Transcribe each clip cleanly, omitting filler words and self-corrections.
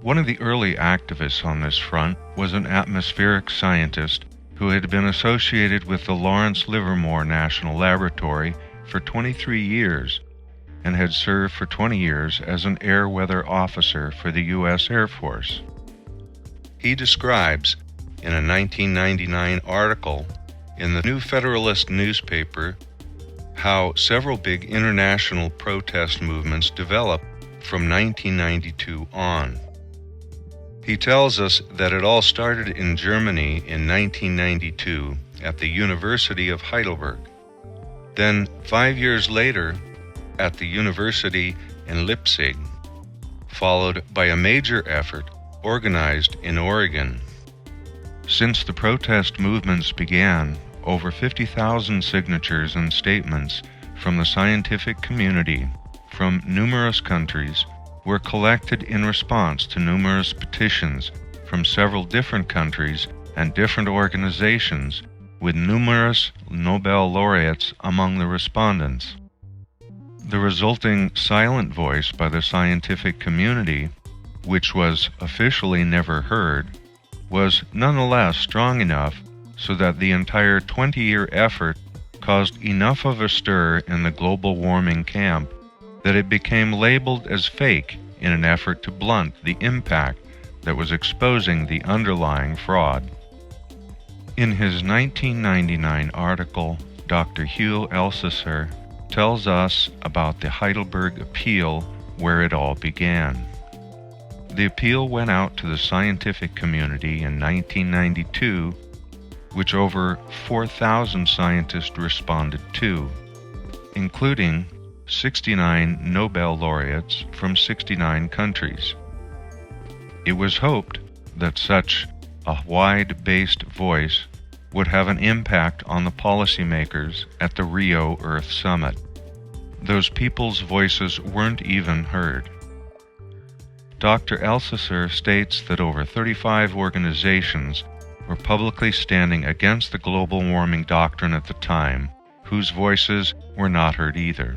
One of the early activists on this front was an atmospheric scientist who had been associated with the Lawrence Livermore National Laboratory for 23 years and had served for 20 years as an air weather officer for the U.S. Air Force. He describes, in a 1999 article in the New Federalist newspaper, how several big international protest movements developed from 1992 on. He tells us that it all started in Germany in 1992 at the University of Heidelberg. Then, 5 years later, at the University in Leipzig, followed by a major effort organized in Oregon. Since the protest movements began, over 50,000 signatures and statements from the scientific community from numerous countries were collected in response to numerous petitions from several different countries and different organizations, with numerous Nobel laureates among the respondents. The resulting silent voice by the scientific community, which was officially never heard, was nonetheless strong enough so that the entire 20-year effort caused enough of a stir in the global warming camp that it became labeled as fake in an effort to blunt the impact that was exposing the underlying fraud. In his 1999 article, Dr. Hugh Althusser tells us about the Heidelberg Appeal, where it all began. The appeal went out to the scientific community in 1992, which over 4,000 scientists responded to, including 69 Nobel laureates from 69 countries. It was hoped that such a wide-based voice would have an impact on the policymakers at the Rio Earth Summit. Those people's voices weren't even heard. Dr. Althusser states that over 35 organizations were publicly standing against the global warming doctrine at the time, whose voices were not heard either.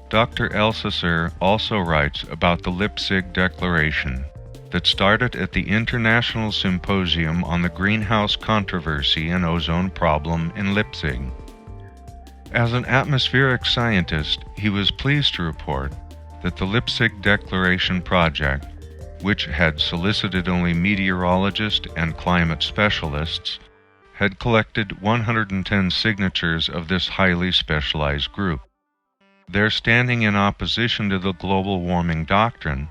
Dr. Althusser also writes about the Leipzig Declaration that started at the International Symposium on the Greenhouse Controversy and Ozone Problem in Leipzig. As an atmospheric scientist, he was pleased to report that the Leipzig Declaration Project, which had solicited only meteorologists and climate specialists, had collected 110 signatures of this highly specialized group. Their standing in opposition to the global warming doctrine,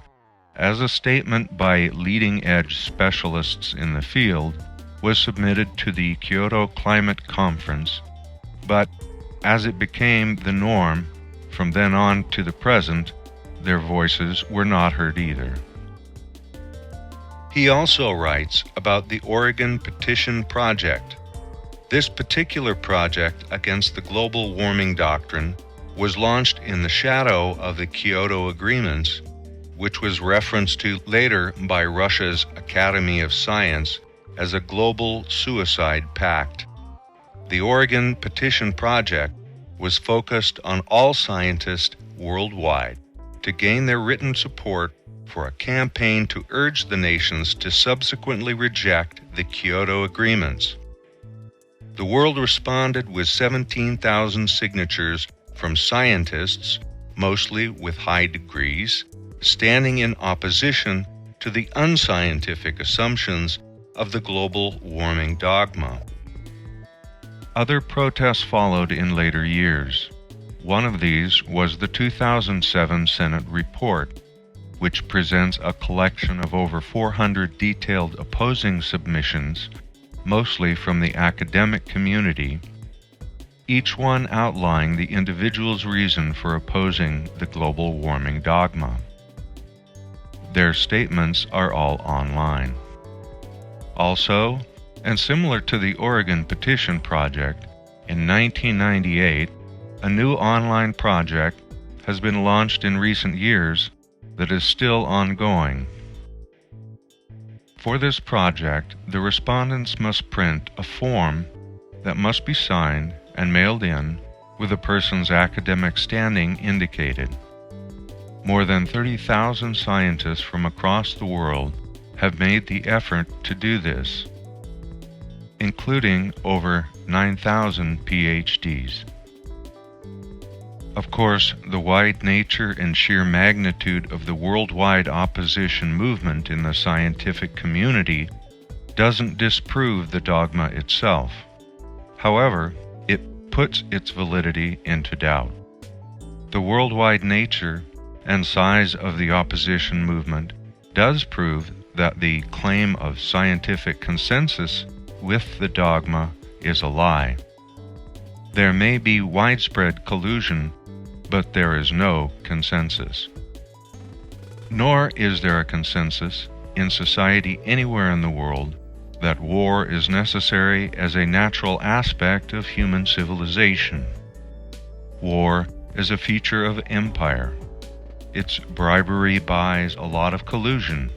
as a statement by leading-edge specialists in the field, was submitted to the Kyoto Climate Conference, but as it became the norm from then on to the present, their voices were not heard either. He also writes about the Oregon Petition Project. This particular project against the global warming doctrine was launched in the shadow of the Kyoto Agreements, which was referenced to later by Russia's Academy of Science as a global suicide pact. The Oregon Petition Project was focused on all scientists worldwide to gain their written support for a campaign to urge the nations to subsequently reject the Kyoto Agreements. The world responded with 17,000 signatures from scientists, mostly with high degrees, standing in opposition to the unscientific assumptions of the global warming dogma. Other protests followed in later years. One of these was the 2007 Senate report, which presents a collection of over 400 detailed opposing submissions, mostly from the academic community, each one outlining the individual's reason for opposing the global warming dogma. Their statements are all online. Also, and similar to the Oregon Petition Project, in 1998, a new online project has been launched in recent years that is still ongoing. For this project, the respondents must print a form that must be signed and mailed in with a person's academic standing indicated. More than 30,000 scientists from across the world have made the effort to do this, including over 9,000 PhDs. Of course, the wide nature and sheer magnitude of the worldwide opposition movement in the scientific community doesn't disprove the dogma itself. However, it puts its validity into doubt. The worldwide nature and size of the opposition movement does prove that the claim of scientific consensus with the dogma is a lie. There may be widespread collusion, but there is no consensus. Nor is there a consensus in society anywhere in the world that war is necessary as a natural aspect of human civilization. War is a feature of empire. Its bribery buys a lot of collusion,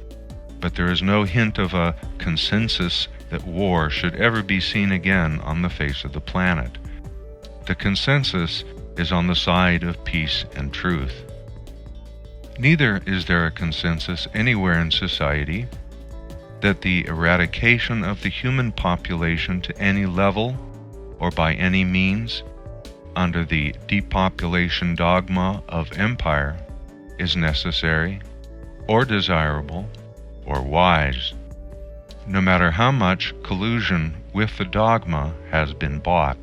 but there is no hint of a consensus that war should ever be seen again on the face of the planet. The consensus is on the side of peace and truth. Neither is there a consensus anywhere in society that the eradication of the human population to any level or by any means under the depopulation dogma of empire is necessary or desirable or wise, no matter how much collusion with the dogma has been bought.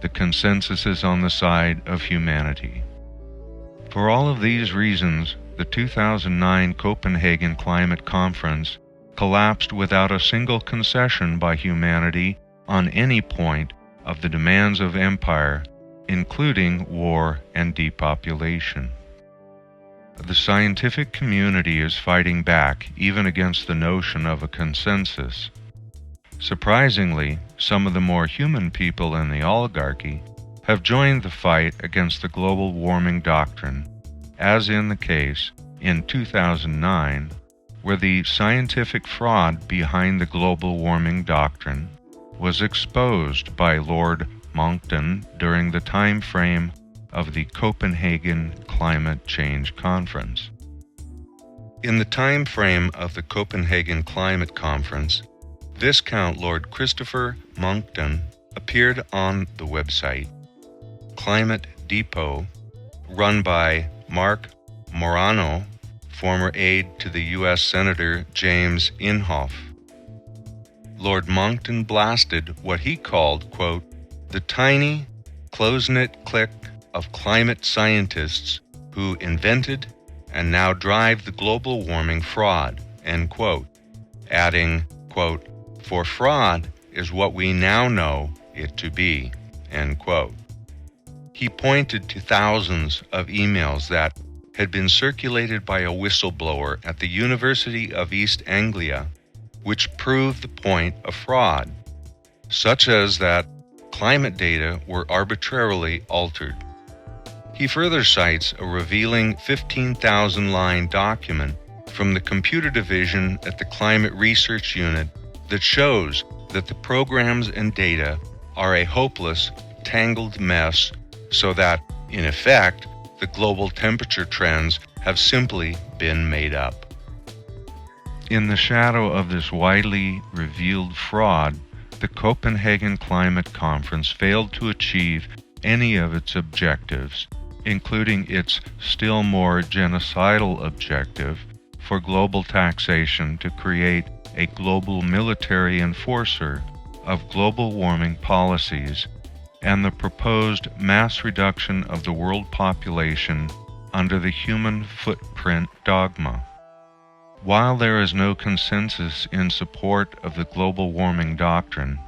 The consensus is on the side of humanity. For all of these reasons, the 2009 Copenhagen Climate Conference collapsed without a single concession by humanity on any point of the demands of empire, including war and depopulation. The scientific community is fighting back even against the notion of a consensus. Surprisingly, some of the more human people in the oligarchy have joined the fight against the global warming doctrine, as in the case in 2009, where the scientific fraud behind the global warming doctrine was exposed by Lord Monckton during the time frame of the Copenhagen Climate Change Conference. In the time frame of the Copenhagen Climate Conference, Viscount Lord Christopher Monckton appeared on the website Climate Depot, run by Mark Morano, former aide to the U.S. Senator James Inhofe. Lord Monckton blasted what he called, quote, the tiny, close-knit clique of climate scientists who invented and now drive the global warming fraud, end quote, adding, quote, for fraud is what we now know it to be, end quote. He pointed to thousands of emails that had been circulated by a whistleblower at the University of East Anglia, which proved the point of fraud, such as that climate data were arbitrarily altered. He further cites a revealing 15,000-line document from the computer division at the Climate Research Unit that shows that the programs and data are a hopeless, tangled mess, so that, in effect, the global temperature trends have simply been made up. In the shadow of this widely revealed fraud, the Copenhagen Climate Conference failed to achieve any of its objectives, including its still more genocidal objective for global taxation to create a global military enforcer of global warming policies and the proposed mass reduction of the world population under the human footprint dogma. While there is no consensus in support of the global warming doctrine,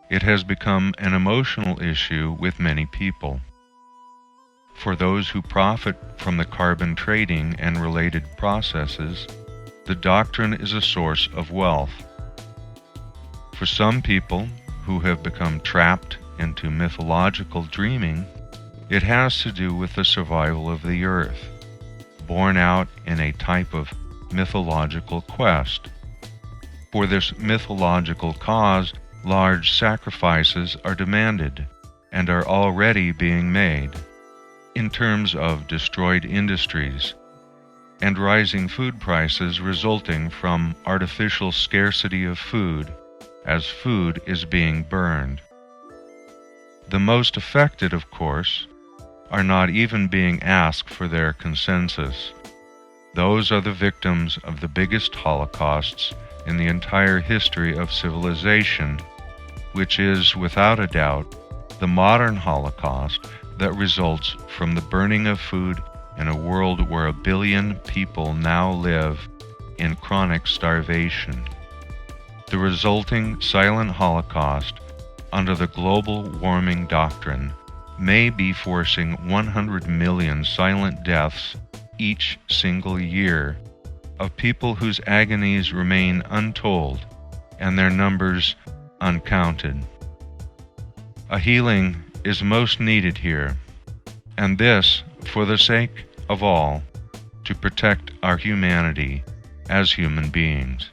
it has become an emotional issue with many people. For those who profit from the carbon trading and related processes, the doctrine is a source of wealth. For some people who have become trapped into mythological dreaming, it has to do with the survival of the earth, borne out in a type of mythological quest. For this mythological cause, large sacrifices are demanded and are already being made. in terms of destroyed industries and rising food prices resulting from artificial scarcity of food as food is being burned. The most affected, of course, are not even being asked for their consensus. Those are the victims of the biggest holocausts in the entire history of civilization, which is, without a doubt, the modern Holocaust that results from the burning of food in a world where 1 billion people now live in chronic starvation. The resulting silent Holocaust under the global warming doctrine may be forcing 100 million silent deaths each single year of people whose agonies remain untold and their numbers uncounted. A healing is most needed here, and this for the sake of all, to protect our humanity as human beings.